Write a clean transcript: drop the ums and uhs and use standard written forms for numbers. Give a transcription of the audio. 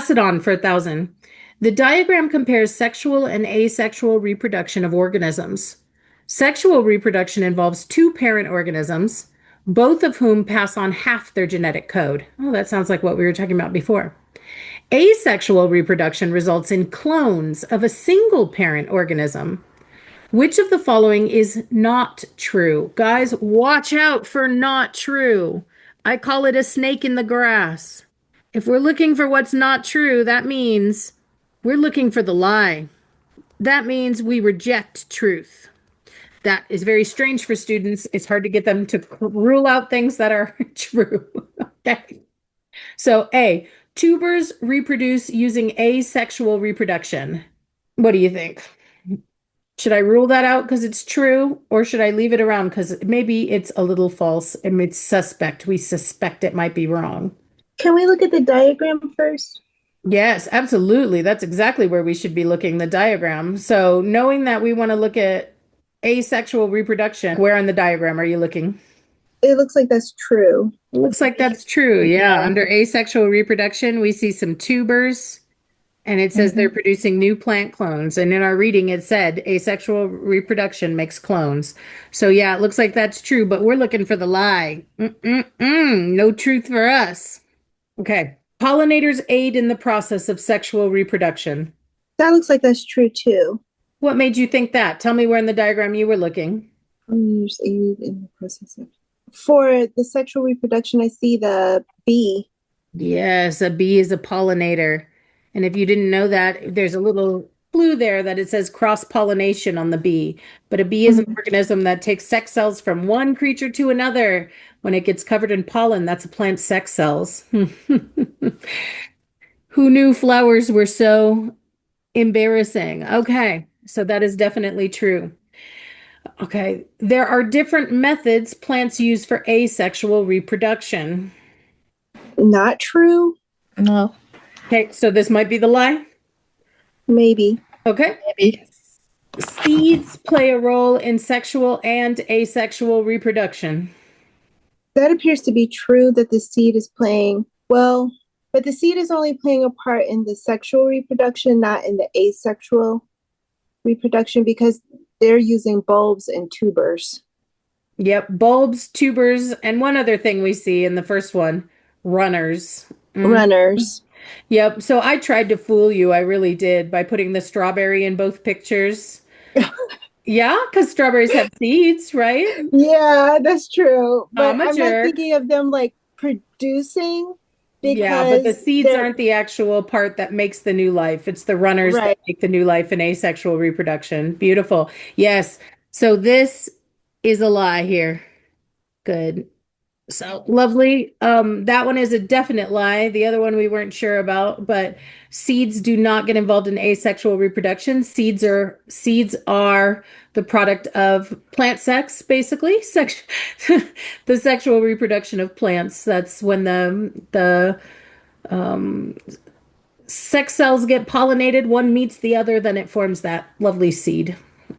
pass it on for 1,000. The diagram compares sexual and asexual reproduction of organisms. Sexual reproduction involves two parent organisms, both of whom pass on half their genetic code. Oh, that sounds like what we were talking about before. Asexual reproduction results in clones of a single parent organism. Which of the following is not true? Guys, watch out for not true. I call it a snake in the grass. If we're looking for what's not true, that means we're looking for the lie. That means we reject truth. That is very strange for students. It's hard to get them to rule out things that are true. Okay. So, A, tubers reproduce using asexual reproduction. What do you think? Should I rule that out because it's true, or should I leave it around because maybe it's a little false and it's suspect? We suspect it might be wrong. Can we look at the diagram first? Yes, absolutely. That's exactly where we should be looking, the diagram. So, knowing that we want to look at asexual reproduction, where on the diagram are you looking? It looks like that's true. Looks like that's true. Yeah. Under asexual reproduction, we see some tubers. And it says they're producing new plant clones. And in our reading, it said asexual reproduction makes clones. So yeah, it looks like that's true, but we're looking for the lie. No truth for us. Okay. Pollinators aid in the process of sexual reproduction. That looks like that's true too. What made you think that? Tell me where in the diagram you were looking. Pollinators aid in the process of. For the sexual reproduction, I see the bee. Yes, a bee is a pollinator. And if you didn't know that, there's a little clue there that it says cross-pollination on the bee. But a bee is an organism that takes sex cells from one creature to another. When it gets covered in pollen, that's a plant's sex cells. Who knew flowers were so embarrassing? Okay, so that is definitely true. Okay, there are different methods plants use for asexual reproduction. Not true? No, Okay, so this might be the lie. Maybe. Okay. maybe. Seeds play a role in sexual and asexual reproduction. That appears to be true that the seed is playing, well, but the seed is only playing a part in the sexual reproduction, not in the asexual reproduction, because they're using bulbs and tubers. Yep, bulbs, tubers, and one other thing we see in the first one, runners. Runners. Yep, so I tried to fool you, I really did, by putting the strawberry in both pictures. Yeah, because strawberries have seeds, right? Yeah, that's true. But I'm a I'm not jerk. thinking of them like producing Yeah, but the because seeds they're aren't the actual part that makes the new life. It's the runners that right. make the new life in asexual reproduction. Beautiful. Yes. So this is a lie here. Good. So lovely. That one is a definite lie. The other one we weren't sure about, but seeds do not get involved in asexual reproduction. Seeds are the product of plant sex, basically. The sexual reproduction of plants. That's when the sex cells get pollinated, one meets the other, then it forms that lovely seed.